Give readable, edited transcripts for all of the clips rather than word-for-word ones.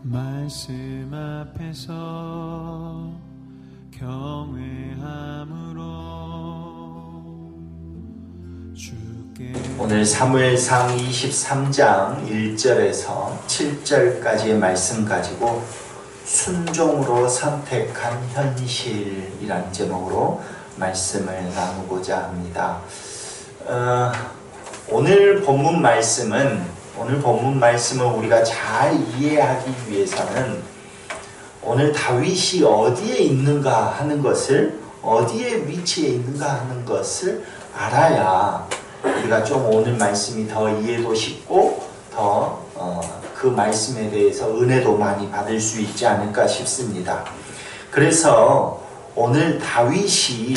말씀 앞에서 경외함으로 주께. 오늘 사무엘상 23장 1절에서 7절까지의 말씀 가지고 순종으로 선택한 현실이라는 제목으로 말씀을 나누고자 합니다. 오늘 본문 말씀을 우리가 잘 이해하기 위해서는 오늘 다윗이 어디에 있는가 하는 것을, 어디에 위치해 있는가 하는 것을 알아야 우리가 좀 오늘 말씀이 더 이해도 쉽고 더 그 말씀에 대해서 은혜도 많이 받을 수 있지 않을까 싶습니다. 그래서 오늘 다윗이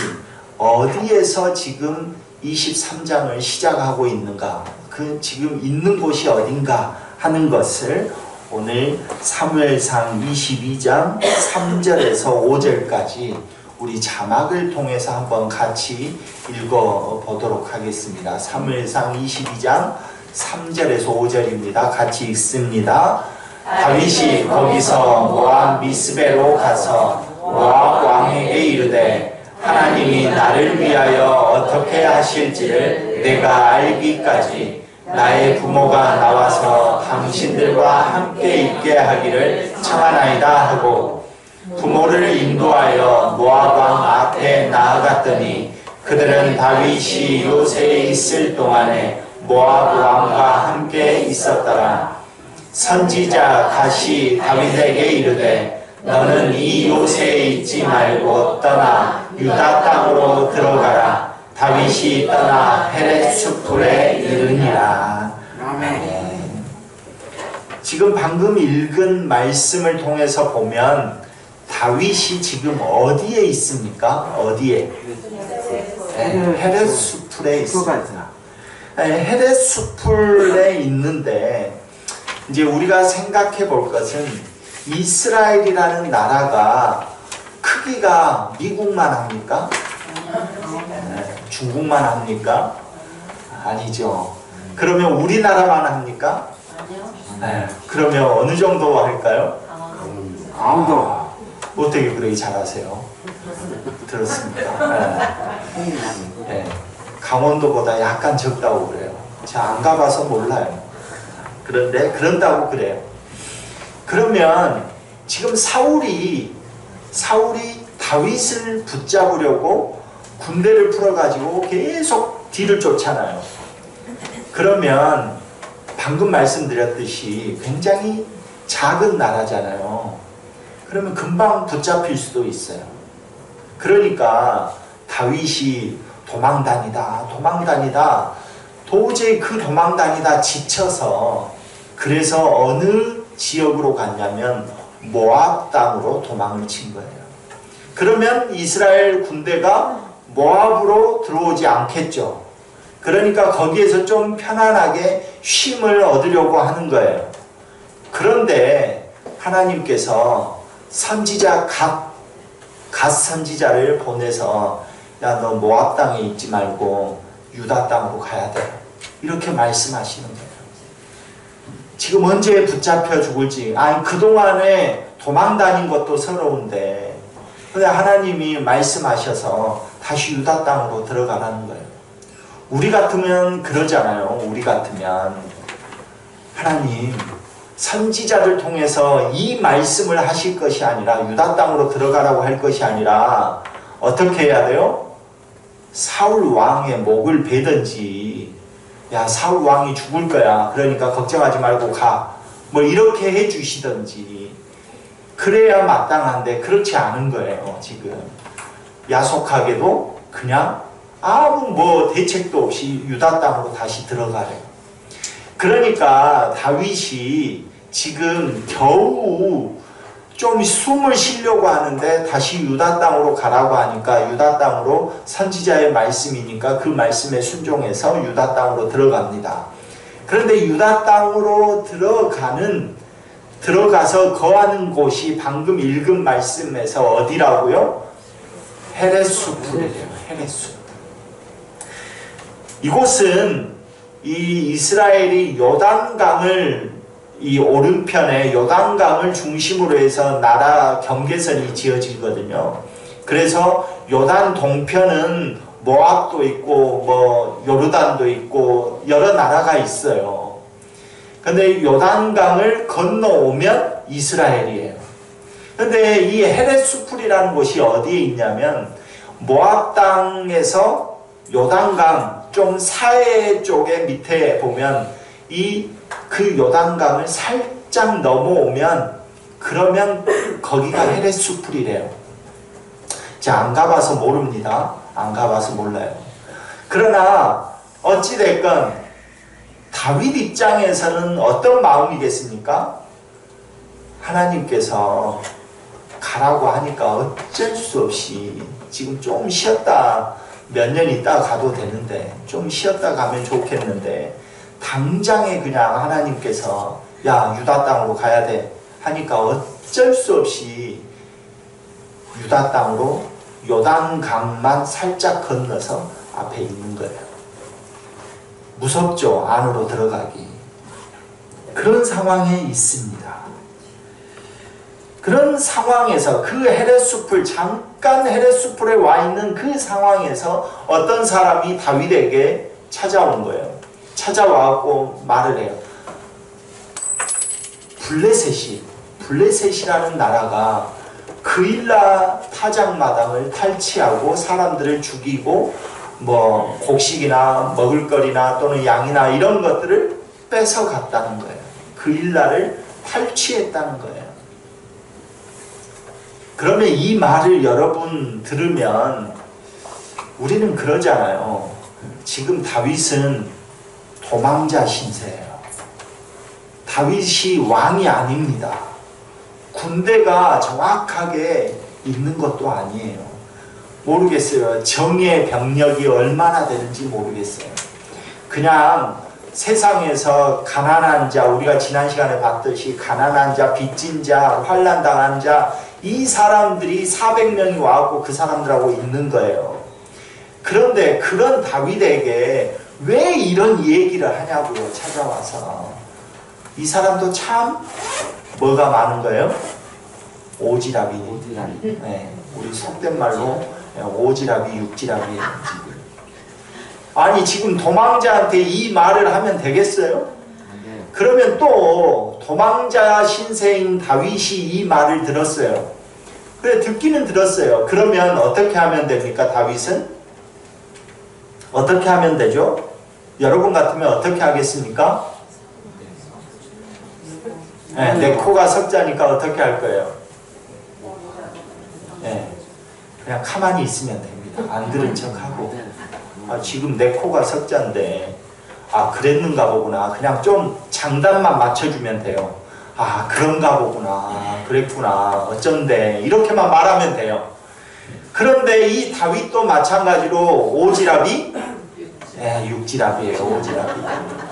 어디에서 지금 23장을 시작하고 있는가, 그 지금 있는 곳이 어딘가 하는 것을 오늘 사무엘상 22장 3절에서 5절까지 우리 자막을 통해서 한번 같이 읽어보도록 하겠습니다. 사무엘상 22장 3절에서 5절입니다. 같이 읽습니다. 다윗이 거기서 모압 미스베로 가서 모압 왕에게 이르되 하나님이 나를 위하여 어떻게 하실지를 내가 알기까지 나의 부모가 나와서 당신들과 함께 있게 하기를 청하나이다 하고 부모를 인도하여 모압 왕 앞에 나아갔더니 그들은 다윗이 요새에 있을 동안에 모압 왕과 함께 있었더라. 선지자 갓이 다윗에게 이르되 너는 이 요새에 있지 말고 떠나 유다 땅으로 들어가라. 다윗이 떠나 헤렛 수풀에 이르니라. 아멘. 지금 방금 읽은 말씀을 통해서 보면 다윗이 지금 어디에 있습니까? 어디에? 헤렛 수풀에 있습니다. 헤렛 수풀에 있는데 이제 우리가 생각해 볼 것은 이스라엘이라는 나라가 크기가 미국만 합니까? 중국만 합니까? 아니죠. 그러면 우리나라만 합니까? 아니요. 그러면 어느 정도 할까요? 강원도. 어떻게 그렇게 잘하세요? 들었습니다. 강원도보다 약간 적다고 그래요. 제가 안 가봐서 몰라요. 그런데 그런다고 그래요. 그러면 지금 사울이 다윗을 붙잡으려고 군대를 풀어가지고 계속 뒤를 쫓잖아요. 그러면 방금 말씀드렸듯이 굉장히 작은 나라잖아요. 그러면 금방 붙잡힐 수도 있어요. 그러니까 다윗이 도망다니다 도저히 그 도망다니다 지쳐서 그래서 어느 지역으로 갔냐면 모압 땅으로 도망을 친 거예요. 그러면 이스라엘 군대가 모압으로 들어오지 않겠죠. 그러니까 거기에서 좀 편안하게 쉼을 얻으려고 하는 거예요. 그런데 하나님께서 선지자 갓 선지자를 보내서 야, 너 모압 땅에 있지 말고 유다 땅으로 가야 돼. 이렇게 말씀하시는 거예요. 지금 언제 붙잡혀 죽을지, 아니 그동안에 도망다닌 것도 서러운데 근데 하나님이 말씀하셔서 다시 유다 땅으로 들어가라는 거예요. 우리 같으면 그러잖아요. 우리 같으면 하나님 선지자를 통해서 이 말씀을 하실 것이 아니라 유다 땅으로 들어가라고 할 것이 아니라 어떻게 해야 돼요? 사울 왕의 목을 베든지 야 사울 왕이 죽을 거야. 그러니까 걱정하지 말고 가. 뭐 이렇게 해주시든지 그래야 마땅한데 그렇지 않은 거예요. 지금 야속하게도 그냥 아무 뭐 대책도 없이 유다 땅으로 다시 들어가래요. 그러니까 다윗이 지금 겨우 좀 숨을 쉬려고 하는데 다시 유다 땅으로 가라고 하니까 유다 땅으로 선지자의 말씀이니까 그 말씀에 순종해서 유다 땅으로 들어갑니다. 그런데 유다 땅으로 들어가서 거하는 곳이 방금 읽은 말씀에서 어디라고요? 헤렛 수풀이래요. 헤렛 수풀. 이곳은 이 이스라엘이 이 오른편에 요단강을 중심으로 해서 나라 경계선이 지어지거든요. 그래서 요단 동편은 모압도 있고 뭐 요르단도 있고 여러 나라가 있어요. 근데 요단강을 건너오면 이스라엘이에요. 근데 이 헤레스풀이라는 곳이 어디에 있냐면 모압 땅에서 요단강 좀 사해 쪽에 밑에 보면 그 요단강을 살짝 넘어오면 그러면 거기가 헤레스풀이래요. 자, 안 가봐서 모릅니다. 안 가봐서 몰라요. 그러나 어찌됐건 다윗 입장에서는 어떤 마음이겠습니까? 하나님께서 가라고 하니까 어쩔 수 없이 지금 좀 쉬었다 몇 년 있다가 가도 되는데 좀 쉬었다 가면 좋겠는데 당장에 그냥 하나님께서 야 유다 땅으로 가야 돼 하니까 어쩔 수 없이 유다 땅으로 요단강만 살짝 건너서 앞에 있는 거예요. 무섭죠? 안으로 들어가기. 그런 상황에 있습니다. 그런 상황에서 그 헤레스풀 잠깐 헤레스풀에 와 있는 그 상황에서 어떤 사람이 다윗에게 찾아온 거예요. 찾아와갖고 말을 해요. 블레셋이라는 나라가 그일라 타작마당을 탈취하고 사람들을 죽이고 뭐 곡식이나 먹을거리나 또는 양이나 이런 것들을 뺏어갔다는 거예요. 그일라를 탈취했다는 거예요. 그러면 이 말을 여러분 들으면 우리는 그러잖아요. 지금 다윗은 도망자 신세예요. 다윗이 왕이 아닙니다. 군대가 정확하게 있는 것도 아니에요. 모르겠어요. 정예 병력이 얼마나 되는지 모르겠어요. 그냥 세상에서 가난한 자, 우리가 지난 시간에 봤듯이 가난한 자, 빚진 자, 환난당한 자, 이 사람들이 400명이 와갖고 그 사람들하고 있는 거예요. 그런데 그런 다윗에게 왜 이런 얘기를 하냐고요. 찾아와서. 이 사람도 참 뭐가 많은 거예요? 오지랖이. 네, 우리 속된 말로 오지랖이 육지랖이에요. 아니 지금 도망자한테 이 말을 하면 되겠어요? 그러면 또 도망자 신세인 다윗이 이 말을 들었어요. 그래 듣기는 들었어요. 그러면 어떻게 하면 됩니까? 다윗은? 어떻게 하면 되죠? 여러분 같으면 어떻게 하겠습니까? 네, 내 코가 석자니까 어떻게 할 거예요? 네, 그냥 가만히 있으면 됩니다. 안 들은 척하고 지금 내 코가 석자인데 그랬는가 보구나. 그냥 좀 장단만 맞춰주면 돼요. 그런가 보구나. 그랬구나. 어쩐데. 이렇게만 말하면 돼요. 그런데 이 다윗도 마찬가지로 오지랖이 육지랖이에요. 오지랖이.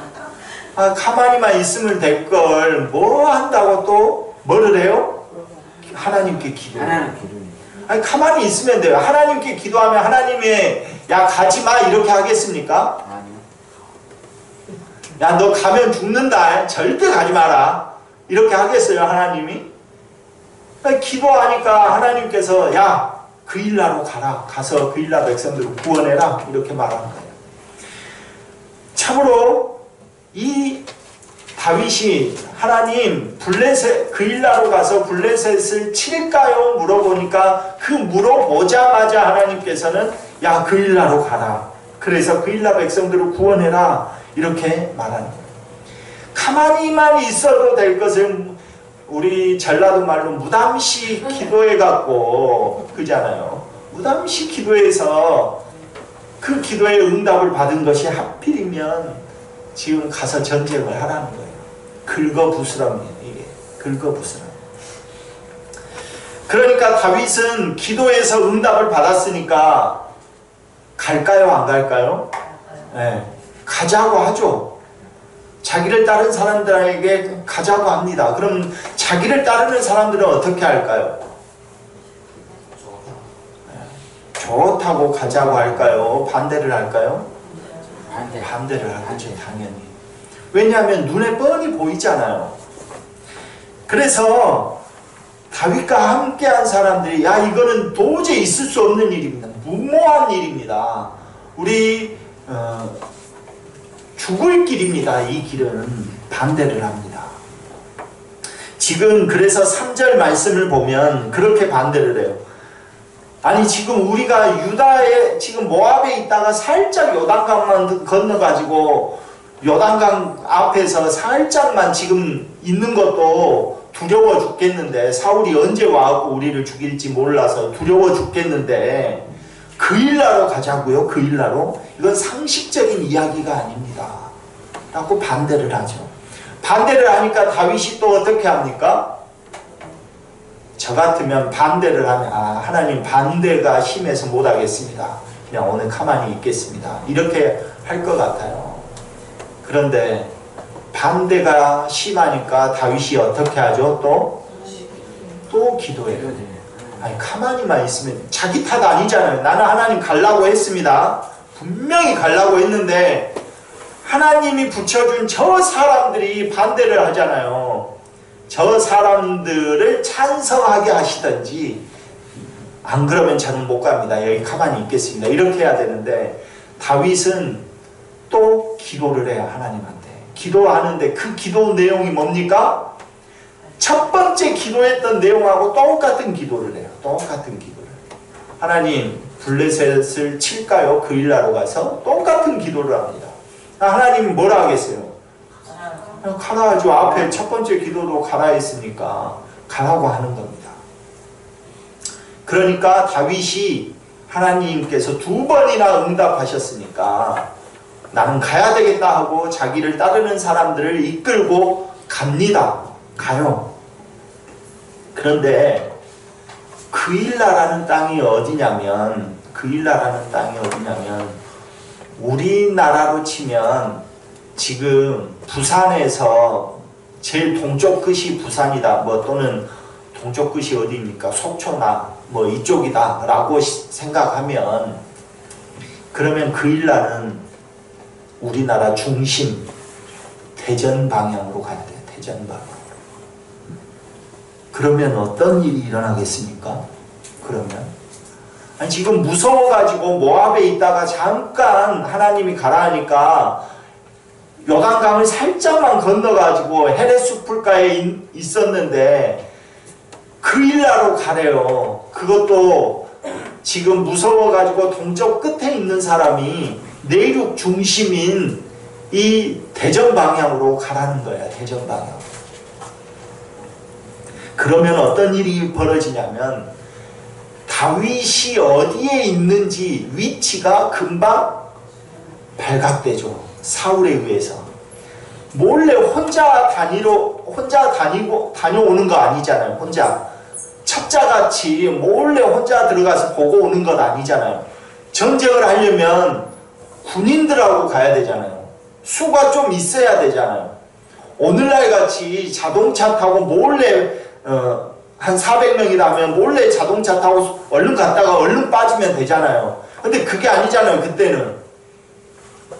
가만히만 있으면 될 걸 뭐 한다고 또 뭐를 해요? 하나님께 기도해요. 아니 가만히 있으면 돼요. 하나님께 기도하면 하나님이 야 가지마 이렇게 하겠습니까? 야 너 가면 죽는다. 절대 가지 마라. 이렇게 하겠어요 하나님이? 기도하니까 하나님께서 야 그일라로 가라. 가서 그일라 백성들을 구원해라. 이렇게 말하는 거예요. 참으로 이 다윗이 하나님 블레셋 그일라로 가서 블레셋을 칠까요? 물어보니까 그 물어보자마자 하나님께서는 야 그일라로 가라. 그래서 그일라 백성들을 구원해라. 이렇게 말하는 거예요. 가만히만 있어도 될 것을 우리 전라도 말로 무담시 기도해갖고 그잖아요. 무담시 기도해서 그 기도의 응답을 받은 것이 하필이면 지금 가서 전쟁을 하라는 거예요. 긁어부스럼이에요. 이게 긁어부스럼. 그러니까 다윗은 기도에서 응답을 받았으니까 갈까요? 안 갈까요? 네. 가자고 하죠. 자기를 따른 사람들에게 가자고 합니다. 그럼 자기를 따르는 사람들은 어떻게 할까요? 좋다고 가자고 할까요? 반대를 할까요? 반대를 하겠죠. 당연히. 왜냐하면 눈에 뻔히 보이잖아요. 그래서 다윗과 함께한 사람들이 야 이거는 도저히 있을 수 없는 일입니다. 무모한 일입니다. 우리 죽을 길입니다. 이 길은 반대를 합니다. 지금 그래서 3절 말씀을 보면 그렇게 반대를 해요. 아니 지금 우리가 유다에 지금 모압에 있다가 살짝 요단강만 건너가지고 요단강 앞에서 살짝만 지금 있는 것도 두려워 죽겠는데 사울이 언제 와갖고 우리를 죽일지 몰라서 두려워 죽겠는데 그 일나로 가자고요? 그 일나로? 이건 상식적인 이야기가 아닙니다. 라고 반대를 하죠. 반대를 하니까 다윗이 또 어떻게 합니까? 저 같으면 반대를 하면 하나님 반대가 심해서 못하겠습니다. 그냥 오늘 가만히 있겠습니다. 이렇게 할 것 같아요. 그런데 반대가 심하니까 다윗이 어떻게 하죠? 또 기도해요. 아니 가만히만 있으면 자기 탓 아니잖아요. 나는 하나님 가려고 했습니다. 분명히 가려고 했는데 하나님이 붙여준 저 사람들이 반대를 하잖아요. 저 사람들을 찬성하게 하시든지 안 그러면 저는 못 갑니다. 여기 가만히 있겠습니다. 이렇게 해야 되는데 다윗은 또 기도를 해요. 하나님한테. 기도하는데 그 기도 내용이 뭡니까? 첫 번째 기도했던 내용하고 똑같은 기도를 해요. 똑같은 기도를. 하나님 블레셋을 칠까요? 그 일나로 가서 똑같은 기도를 합니다. 하나님이 뭐라 하겠어요? 가라 하죠. 앞에 첫 번째 기도도 가라 했으니까 가라고 하는 겁니다. 그러니까 다윗이 하나님께서 2번이나 응답하셨으니까 나는 가야 되겠다 하고 자기를 따르는 사람들을 이끌고 갑니다. 가요. 그런데 그일라라는 땅이 어디냐면 우리나라로 치면 지금 부산에서 제일 동쪽 끝이 부산이다 또는 동쪽 끝이 어디입니까? 속초나 이쪽이다 라고 생각하면 그러면 그일라는 우리나라 중심 대전 방향으로 가야 돼요. 대전 방향으로. 그러면 어떤 일이 일어나겠습니까? 아니 지금 무서워가지고 모압에 있다가 잠깐 하나님이 가라 하니까 요단강을 살짝만 건너가지고 헤레스풀가에 있었는데 그일라로 가래요. 그것도 지금 무서워가지고 동쪽 끝에 있는 사람이 내륙 중심인 이 대전 방향으로 가라는 거야. 대전 방향. 그러면 어떤 일이 벌어지냐면 다윗이 어디에 있는지 위치가 금방 발각되죠. 사울에 의해서. 몰래 혼자 다녀오는 거 아니잖아요. 혼자 첩자같이 몰래 혼자 들어가서 보고 오는 것 아니잖아요. 전쟁을 하려면 군인들하고 가야 되잖아요. 수가 좀 있어야 되잖아요. 오늘날 같이 자동차 타고 몰래 한 400명이라면 몰래 자동차 타고 얼른 갔다가 얼른 빠지면 되잖아요. 근데 그게 아니잖아요. 그때는.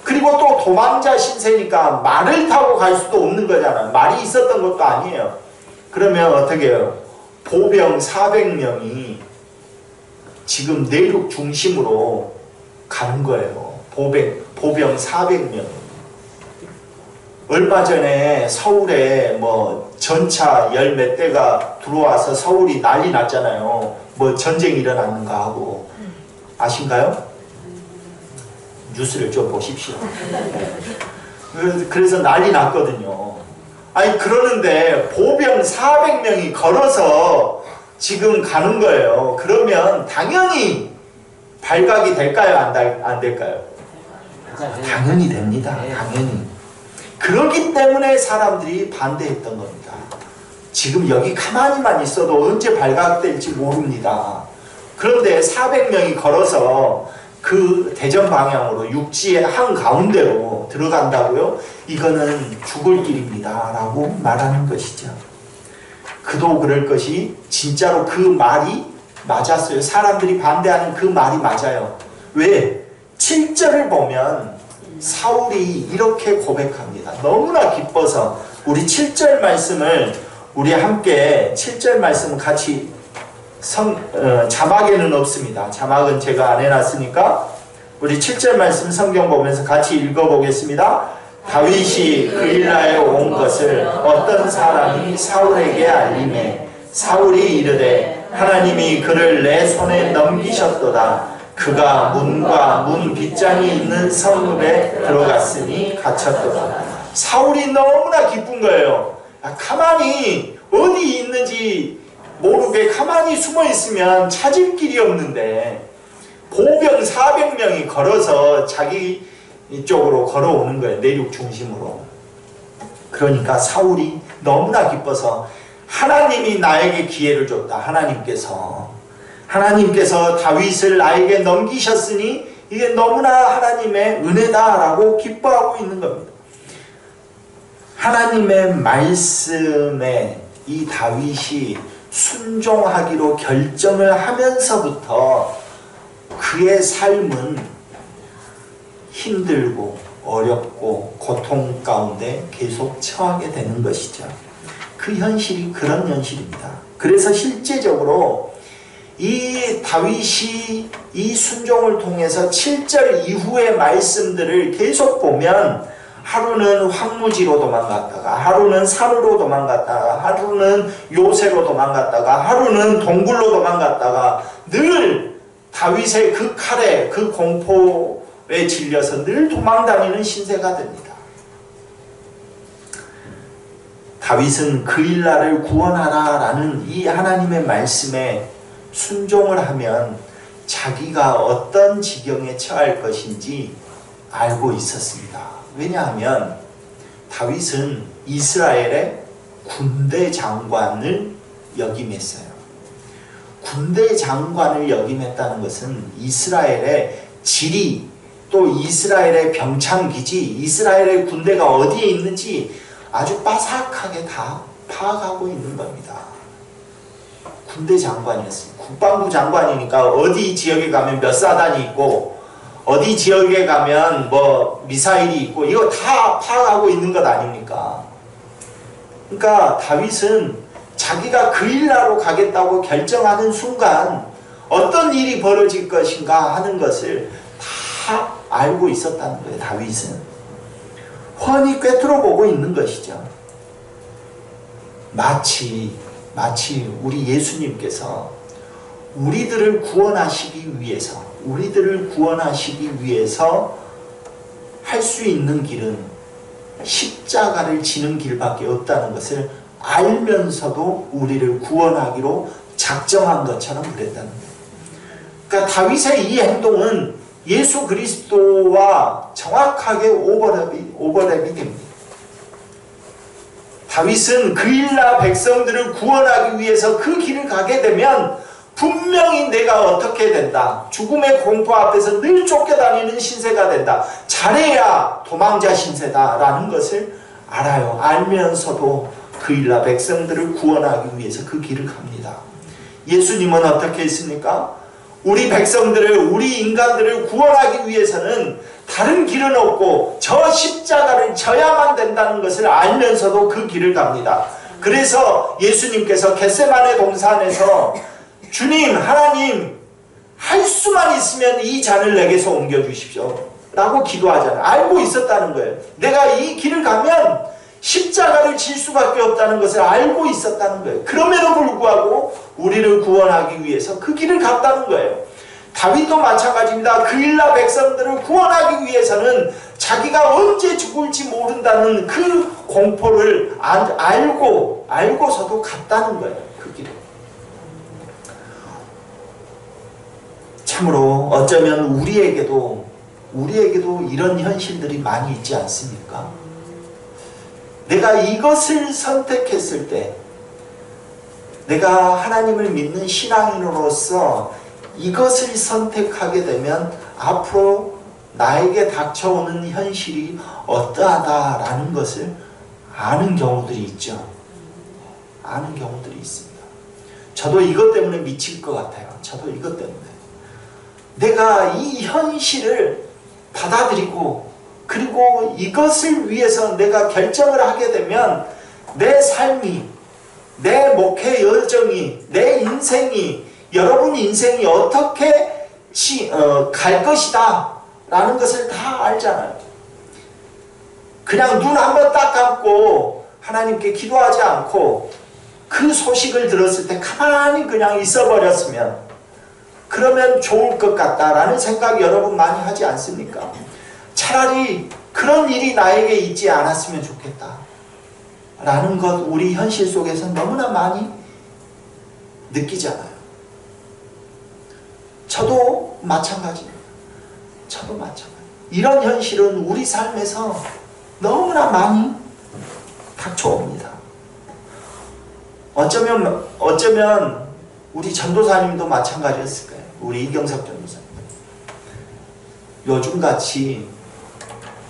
그리고 또 도망자 신세니까 말을 타고 갈 수도 없는 거잖아요. 말이 있었던 것도 아니에요. 그러면 어떻게 해요? 보병 400명이 지금 내륙 중심으로 가는 거예요. 보병 400명. 얼마 전에 서울에 전차 열 몇 대가 들어와서 서울이 난리 났잖아요. 전쟁이 일어났는가 하고. 아신가요? 뉴스를 좀 보십시오. 그래서 난리 났거든요. 아니 그러는데 보병 400명이 걸어서 지금 가는 거예요. 그러면 당연히 발각이 될까요? 안 될까요? 당연히 됩니다. 당연히. 그렇기 때문에 사람들이 반대했던 겁니다. 지금 여기 가만히만 있어도 언제 발각될지 모릅니다. 그런데 400명이 걸어서 그 대전 방향으로 육지의 한가운데로 들어간다고요? 이거는 죽을 길입니다 라고 말하는 것이죠. 그도 그럴 것이 진짜로 그 말이 맞았어요. 사람들이 반대하는 그 말이 맞아요. 왜? 7절을 보면 사울이 이렇게 고백합니다. 너무나 기뻐서 우리 7절 말씀을 우리 함께 7절 말씀 같이 자막에는 없습니다. 자막은 제가 안 해놨으니까 우리 7절 말씀 성경 보면서 같이 읽어보겠습니다. 다윗이 그일라에 온 것을 어떤 사람이 사울에게 알림해 사울이 이르되 하나님이 그를 내 손에 넘기셨도다. 그가 문과 문 빗장이 있는 성읍에 들어갔으니 갇혔도다. 사울이 너무나 기쁜 거예요. 가만히 어디 있는지 모르게 가만히 숨어 있으면 찾을 길이 없는데 보병 400명이 걸어서 자기 이쪽으로 걸어오는 거예요. 내륙 중심으로. 그러니까 사울이 너무나 기뻐서 하나님이 나에게 기회를 줬다. 하나님께서 다윗을 나에게 넘기셨으니 이게 너무나 하나님의 은혜다라고 기뻐하고 있는 겁니다. 하나님의 말씀에 이 다윗이 순종하기로 결정을 하면서부터 그의 삶은 힘들고 어렵고 고통 가운데 계속 처하게 되는 것이죠. 그 현실이 그런 현실입니다. 그래서 실제적으로 이 다윗이 이 순종을 통해서 7절 이후의 말씀들을 계속 보면 하루는 황무지로 도망갔다가 하루는 산으로 도망갔다가 하루는 요새로 도망갔다가 하루는 동굴로 도망갔다가 늘 다윗의 그 칼에 그 공포에 질려서 늘 도망다니는 신세가 됩니다. 다윗은 그일라를 구원하라 라는 이 하나님의 말씀에 순종을 하면 자기가 어떤 지경에 처할 것인지 알고 있었습니다. 왜냐하면 다윗은 이스라엘의 군대 장관을 역임했어요. 군대 장관을 역임했다는 것은 이스라엘의 지리 또 이스라엘의 병참기지 이스라엘의 군대가 어디에 있는지 아주 빠삭하게 다 파악하고 있는 겁니다. 군대 장관이었어요. 국방부 장관이니까 어디 지역에 가면 몇 사단이 있고 어디 지역에 가면 뭐 미사일이 있고 이거 다 파악하고 있는 것 아닙니까? 그러니까 다윗은 자기가 그일라로 가겠다고 결정하는 순간 어떤 일이 벌어질 것인가 하는 것을 다 알고 있었다는 거예요. 다윗은 훤히 꿰뚫어 보고 있는 것이죠. 마치 우리 예수님께서 우리들을 구원하시기 위해서 할 수 있는 길은 십자가를 지는 길밖에 없다는 것을 알면서도 우리를 구원하기로 작정한 것처럼 그랬다는 거예요. 그러니까 다윗의 이 행동은 예수 그리스도와 정확하게 오버랩이 됩니다. 다윗은 그일라 백성들을 구원하기 위해서 그 길을 가게 되면 분명히 내가 어떻게 된다. 죽음의 공포 앞에서 늘 쫓겨다니는 신세가 된다. 잘해야 도망자 신세다 라는 것을 알아요. 알면서도 그일라 백성들을 구원하기 위해서 그 길을 갑니다. 예수님은 어떻게 했습니까? 우리 백성들을, 우리 인간들을 구원하기 위해서는 다른 길은 없고 저 십자가를 져야만 된다는 것을 알면서도 그 길을 갑니다. 그래서 예수님께서 겟세마네 동산에서 주님, 하나님, 할 수만 있으면 이 잔을 내게서 옮겨주십시오 라고 기도하잖아요. 알고 있었다는 거예요. 내가 이 길을 가면 십자가를 질 수밖에 없다는 것을 알고 있었다는 거예요. 그럼에도 불구하고 우리를 구원하기 위해서 그 길을 갔다는 거예요. 다윗도 마찬가지입니다. 그일라 백성들을 구원하기 위해서는 자기가 언제 죽을지 모른다는 그 공포를 알고서도 갔다는 거예요. 그 길을. 참으로 어쩌면 우리에게도 이런 현실들이 많이 있지 않습니까? 내가 이것을 선택했을 때, 내가 하나님을 믿는 신앙인으로서 이것을 선택하게 되면 앞으로 나에게 닥쳐오는 현실이 어떠하다라는 것을 아는 경우들이 있죠. 아는 경우들이 있습니다. 저도 이것 때문에 미칠 것 같아요. 저도 이것 때문에. 내가 이 현실을 받아들이고 그리고 이것을 위해서 내가 결정을 하게 되면 내 삶이 내 목회 여정이, 내 인생이, 여러분 인생이 어떻게 갈 것이다 라는 것을 다 알잖아요. 그냥 눈 한번 딱 감고 하나님께 기도하지 않고 그 소식을 들었을 때 가만히 그냥 있어버렸으면, 그러면 좋을 것 같다라는 생각 여러분 많이 하지 않습니까? 차라리 그런 일이 나에게 있지 않았으면 좋겠다 라는 것 우리 현실 속에서 너무나 많이 느끼잖아요. 저도 마찬가지입니다. 저도 마찬가지. 이런 현실은 우리 삶에서 너무나 많이 닥쳐옵니다. 어쩌면 우리 전도사님도 마찬가지였을 거예요. 우리 이경석 전도사님. 요즘같이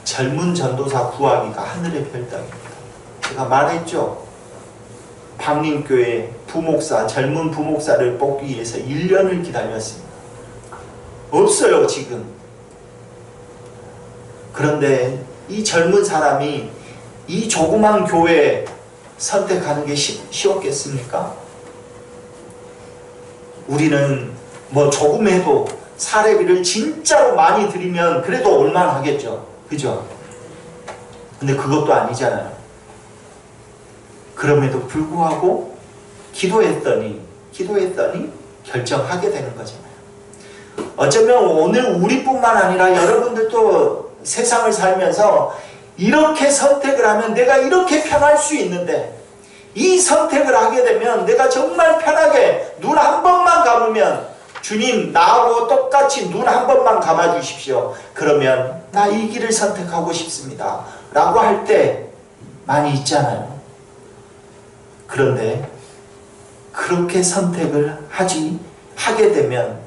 젊은 전도사 구하기가 하늘의 별따기입니다. 제가 말했죠. 방림교회 부목사, 젊은 부목사를 뽑기 위해서 1년을 기다렸습니다. 없어요, 지금. 그런데 이 젊은 사람이 이 조그만 교회 선택하는 게 쉬웠겠습니까? 우리는 뭐 조금 해도 사례비를 진짜로 많이 드리면 그래도 올만 하겠죠. 그죠? 근데 그것도 아니잖아요. 그럼에도 불구하고 기도했더니 결정하게 되는 거잖아요. 어쩌면 오늘 우리뿐만 아니라 여러분들도 세상을 살면서 이렇게 선택을 하면 내가 이렇게 편할 수 있는데, 이 선택을 하게 되면 내가 정말 편하게 눈 한 번만 감으면, 주님 나하고 똑같이 눈 한 번만 감아 주십시오. 그러면 나 이 길을 선택하고 싶습니다 라고 할 때 많이 있잖아요. 그런데 그렇게 선택을 하게 되면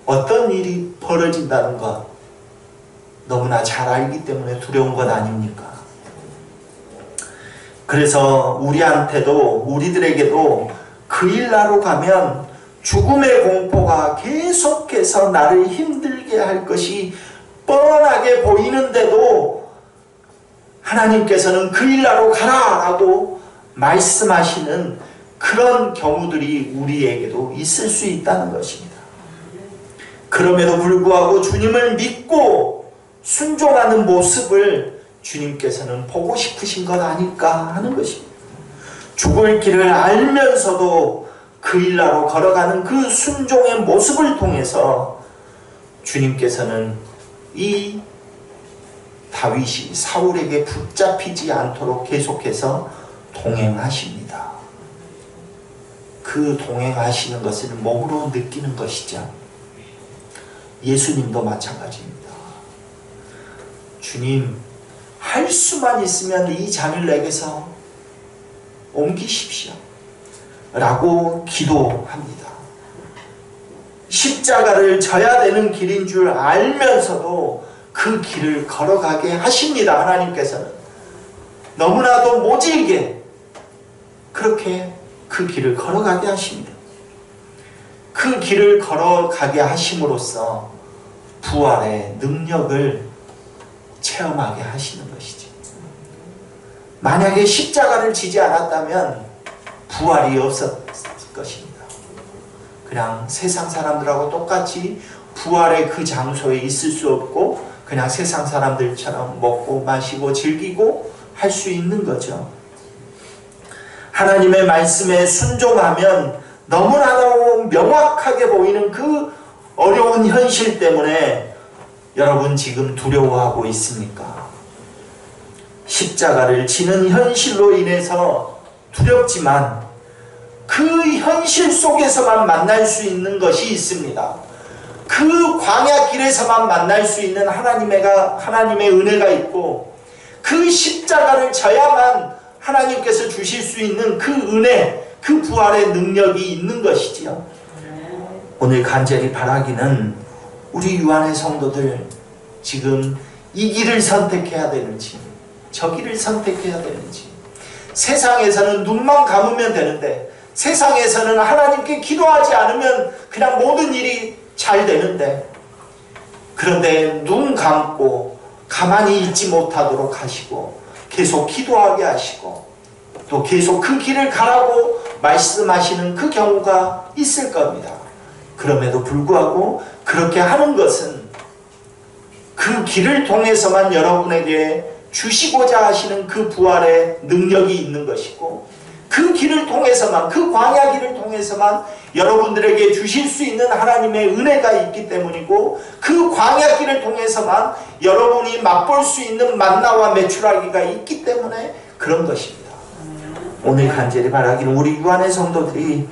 어떤 일이 벌어진다는 것 너무나 잘 알기 때문에 두려운 것 아닙니까? 그래서 우리들에게도 그 일나로 가면 죽음의 공포가 계속해서 나를 힘들게 할 것이 뻔하게 보이는데도 하나님께서는 그 일나로 가라 라고 말씀하시는 그런 경우들이 우리에게도 있을 수 있다는 것입니다. 그럼에도 불구하고 주님을 믿고 순종하는 모습을 주님께서는 보고 싶으신 것 아닐까 하는 것입니다. 죽을 길을 알면서도 그 일나로 걸어가는 그 순종의 모습을 통해서 주님께서는 이 다윗이 사울에게 붙잡히지 않도록 계속해서 동행하십니다. 그 동행하시는 것을 몸으로 느끼는 것이죠. 예수님도 마찬가지입니다. 주님, 할 수만 있으면 이 잔을 내게서 옮기십시오 라고 기도합니다. 십자가를 져야 되는 길인 줄 알면서도 그 길을 걸어가게 하십니다. 하나님께서는 너무나도 모질게 그렇게 그 길을 걸어가게 하십니다. 그 길을 걸어가게 하심으로써 부활의 능력을 체험하게 하시는 것이죠. 만약에 십자가를 지지 않았다면 부활이 없었을 것입니다. 그냥 세상 사람들하고 똑같이 부활의 그 장소에 있을 수 없고 그냥 세상 사람들처럼 먹고 마시고 즐기고 할 수 있는 거죠. 하나님의 말씀에 순종하면 너무나도 명확하게 보이는 그 어려운 현실 때문에 여러분 지금 두려워하고 있습니까? 십자가를 지는 현실로 인해서 두렵지만 그 현실 속에서만 만날 수 있는 것이 있습니다. 그 광야 길에서만 만날 수 있는 하나님의 은혜가 있고, 그 십자가를 져야만 하나님께서 주실 수 있는 그 은혜, 그 부활의 능력이 있는 것이지요. 오늘 간절히 바라기는 우리 유한의 성도들 지금 이 길을 선택해야 되는지 저 길을 선택해야 되는지, 세상에서는 눈만 감으면 되는데, 세상에서는 하나님께 기도하지 않으면 그냥 모든 일이 잘 되는데, 그런데 눈 감고 가만히 있지 못하도록 하시고 계속 기도하게 하시고 또 계속 그 길을 가라고 말씀하시는 그 경우가 있을 겁니다. 그럼에도 불구하고 그렇게 하는 것은 그 길을 통해서만 여러분에게 주시고자 하시는 그 부활의 능력이 있는 것이고, 그 길을 통해서만, 그 광야 길을 통해서만 여러분들에게 주실 수 있는 하나님의 은혜가 있기 때문이고, 그 광야 길을 통해서만 여러분이 맛볼 수 있는 만나와 메추라기가 있기 때문에 그런 것입니다. 오늘 간절히 바라기는 우리 유한의 성도들이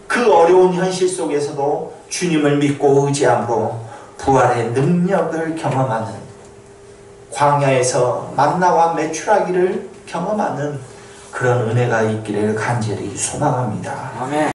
그 어려운 현실 속에서도 주님을 믿고 의지함으로 부활의 능력을 경험하는, 광야에서 만나와 메추라기를 경험하는 그런 은혜가 있기를 간절히 소망합니다. 아멘.